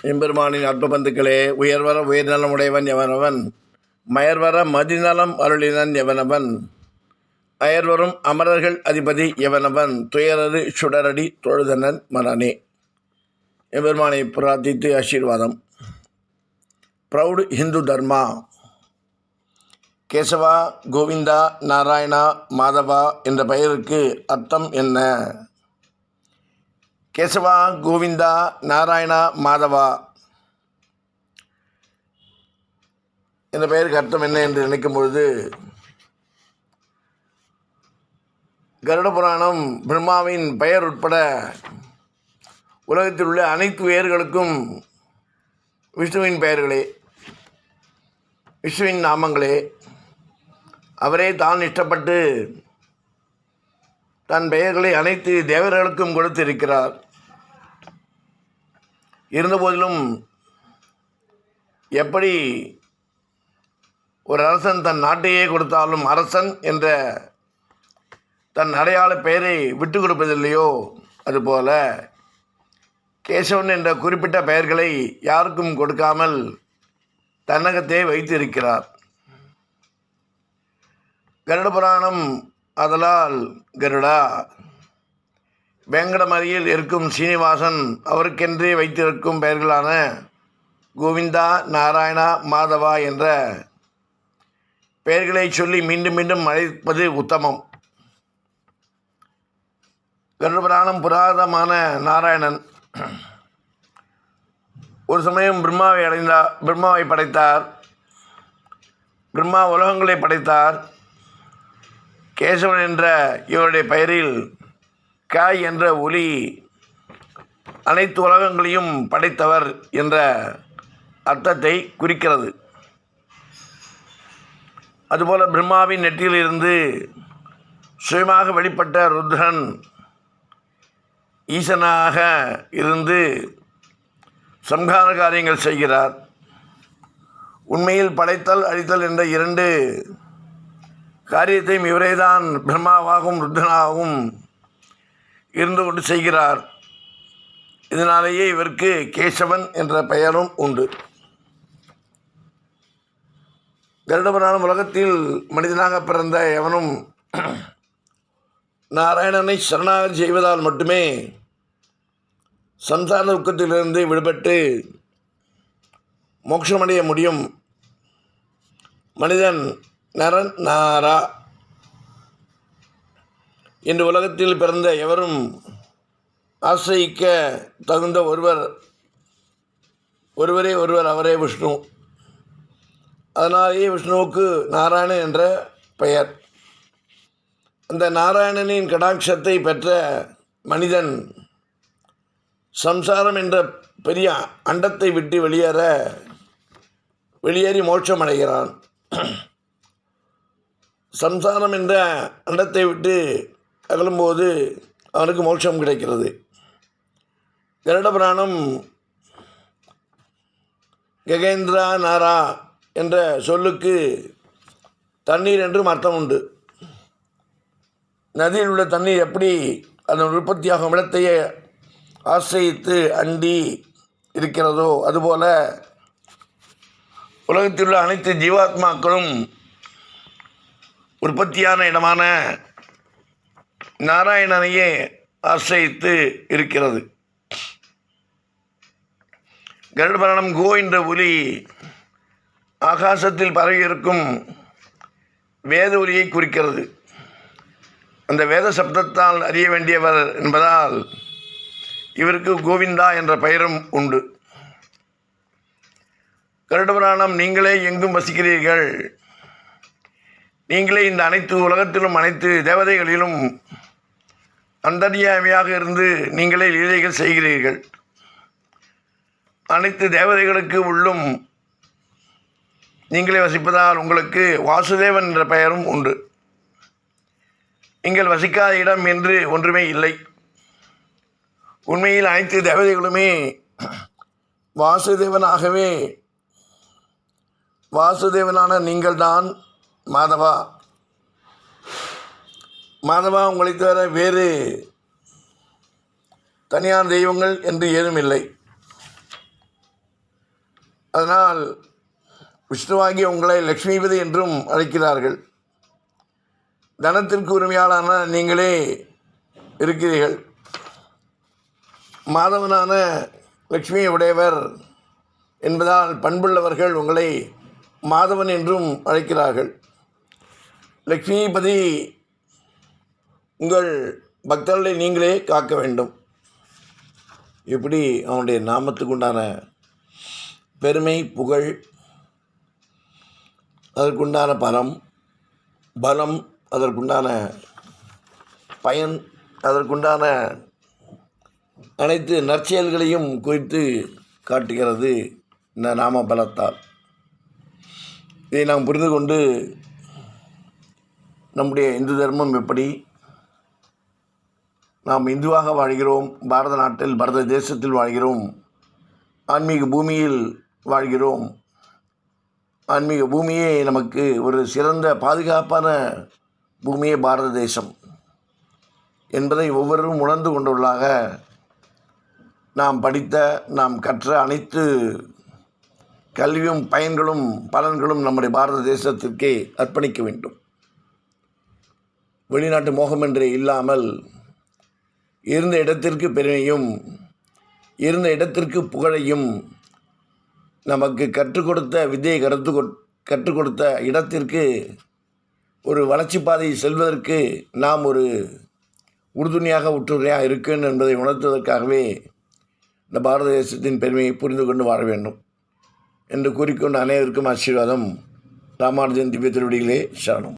எம்பெருமானின் அற்பபந்துக்களே, உயர்வர உயர்நலம் உடையவன் எவனவன், மயர்வர மதிநலம் அருளினன் எவனவன், அயர்வரும் அமரர்கள் அதிபதி எவனவன், துயரது சுடரடி தொழுதனன் மனனே. எம்பெருமானை பிரார்த்தித்து ஆசீர்வாதம். ப்ரௌட் ஹிந்து தர்மா. கேசவா, கோவிந்தா, நாராயணா, மாதவா என்ற பெயருக்கு அர்த்தம் என்ன? கேசவா, கோவிந்தா, நாராயணா, மாதவா என்ற பெயருக்கு அர்த்தம் என்ன என்று நினைக்கும் பொழுது, கருட புராணம் பிரம்மாவின் பெயர் உட்பட உலகத்தில் உள்ள அனைத்து உயிர்களுக்கும் விஷ்ணுவின் பெயர்களே, விஷ்ணுவின் நாமங்களே. அவரே தான் இஷ்டப்பட்டு தன் பெயர்களை அனைத்து தேவர்களுக்கும் கொடுத்திருக்கிறார். இருந்தபோதிலும் எப்படி ஒரு அரசன் தன் நாட்டையே கொடுத்தாலும் அரசன் என்ற தன் அடையாள பெயரை விட்டு கொடுப்பதில்லையோ, அதுபோல கேசவன் என்ற குறிப்பிட்ட பெயர்களை யாருக்கும் கொடுக்காமல் தன்னகத்தே வைத்திருக்கிறார். கருட புராணம் அதலால் கருடா. வேங்கடமரியில் இருக்கும் சீனிவாசன் அவருக்கென்றே வைத்திருக்கும் பெயர்களான கோவிந்தா, நாராயணா, மாதவா என்ற பெயர்களை சொல்லி மீண்டும் மீண்டும் அழைப்பது உத்தமம். கருட புராணம் புராதனமான நாராயணன் ஒரு சமயம் பிரம்மாவை படைத்தார். பிரம்மா உலகங்களை படைத்தார். கேசவன் என்ற இவருடைய பெயரில் க என்ற ஒலி அனைத்து உலகங்களையும் படைத்தவர் என்ற அர்த்தத்தை குறிக்கிறது. அதுபோல பிரம்மாவின் நெற்றியிலிருந்து சுயமாக வெளிப்பட்ட ருத்ரன் ஈசனாக இருந்து சம்ஹார காரியங்கள் செய்கிறார். உண்மையில் படைத்தல் அழித்தல் என்ற இரண்டு காரியத்தையும் இவரேதான் பிரம்மாவாகவும் ருத்ரனாகவும் இருந்து கொண்டு செய்கிறார். இதனாலேயே இவருக்கு கேசவன் என்ற பெயரும் உண்டு. கருடபுராணம் உலகத்தில் மனிதனாக பிறந்த எவனும் நாராயணனை சரணாகதி செய்வதால் மட்டுமே சம்சார துக்கத்திலிருந்து விடுபட்டு மோட்சமடைய முடியும். மனிதன் நரன் நாரா என்று உலகத்தில் பிறந்த எவரும் ஆசிரியிக்க தகுந்த ஒருவரே அவரே விஷ்ணு. அதனாலேயே விஷ்ணுவுக்கு நாராயணன் என்ற பெயர். அந்த நாராயணனின் கடாட்சத்தை பெற்ற மனிதன் சம்சாரம் என்ற பெரிய அண்டத்தை விட்டு வெளியேறி மோட்சம் அடைகிறான். சம்சாரம் என்ற அண்டத்தை விட்டு அகலும்போது அவனுக்கு மோட்சம் கிடைக்கிறது. கருட புராணம் ககேந்திரா நாரா என்ற சொல்லுக்கு தண்ணீர் என்றும் அர்த்தம் உண்டு. நதியில் உள்ள தண்ணீர் எப்படி அதன் உற்பத்தியாகும் இடத்தையே ஆசிரியித்து அண்டி இருக்கிறதோ, அதுபோல உலகத்தில் உள்ள அனைத்து ஜீவாத்மாக்களும் உற்பத்தியான இடமான நாராயணனையே ஆசிரியித்து இருக்கிறது. கருட புராணம் கோ என்ற ஒலி ஆகாசத்தில் பரவியிருக்கும் வேத ஒலியை குறிக்கிறது. அந்த வேத சப்தத்தால் அறிய வேண்டியவர் என்பதால் இவருக்கு கோவிந்தா என்ற பெயரும் உண்டு. கருட புராணம் நீங்களே எங்கும் வசிக்கிறீர்கள், நீங்களே இந்த அனைத்து உலகத்திலும் அனைத்து தேவதைகளிலும் அந்தர்யாமியாக இருந்து நீங்களே லீலைகள் செய்கிறீர்கள். அனைத்து தேவதைகளுக்கு உள்ளும் நீங்களே வசிப்பதால் உங்களுக்கு வாசுதேவன் என்ற பெயரும் உண்டு. நீங்கள் வசிக்காத இடம் என்று ஒன்றுமே இல்லை. உண்மையில் அனைத்து தேவதைகளுமே வாசுதேவனான நீங்கள்தான் மாதவா. உங்களை தவிர வேறு தனியார் தெய்வங்கள் என்று ஏதும் இல்லை. அதனால் விஷ்ணுவாகி உங்களை லக்ஷ்மிபதி என்றும் அழைக்கிறார்கள். தனத்திற்கு உரிமையாளான நீங்களே இருக்கிறீர்கள். மாதவனான லக்ஷ்மியை உடையவர் என்பதால் பண்புள்ளவர்கள் உங்களை மாதவன் என்றும் அழைக்கிறார்கள். லக்ஷ்மிபதி உங்கள் பக்தர்களை நீங்களே காக்க வேண்டும். இப்படி அவனுடைய நாமத்துக்கு உண்டான பெருமை, புகழ், அதற்குண்டான பலம், அதற்குண்டான பயன், அதற்குண்டான அனைத்து நற்செயல்களையும் குறித்து காட்டுகிறது இந்த நாம பலத்தால். இதை நாம் புரிந்து கொண்டு நம்முடைய இந்து தர்மம் எப்படி, நாம் இந்துவாக வாழ்கிறோம், பாரத நாட்டில், பாரத தேசத்தில் வாழ்கிறோம், ஆன்மீக பூமியில் வாழ்கிறோம். ஆன்மீக பூமியே நமக்கு ஒரு சிறந்த பாதுகாப்பான பூமியே பாரத தேசம் என்பதை ஒவ்வொருவரும் உணர்ந்து கொண்டுள்ளாக நாம் படித்த, நாம் கற்ற அனைத்து கல்வியும் பலன்களும் நம்முடைய பாரத தேசத்திற்கே அர்ப்பணிக்க வேண்டும். வெளிநாட்டு மோகம் என்று இல்லாமல் இருந்த இடத்திற்கு பெருமையும், இருந்த இடத்திற்கு புகழையும், நமக்கு கற்றுக் கொடுத்த வித்தையை கற்றுக் கொடுத்த இடத்திற்கு ஒரு வளர்ச்சி பாதை செல்வதற்கு நாம் ஒரு உறுதுணையாக உற்றுணையாக இருக்கணும் என்பதை உணர்த்துவதற்காகவே இந்த பாரத தேசத்தின் பெருமையை புரிந்து கொண்டு வாழ வேண்டும் என்று கூறிக்கொண்டு அனைவருக்கும் ஆசீர்வாதம். ராமானுஜன் திவ்ய திருவடிகளே சரணம்.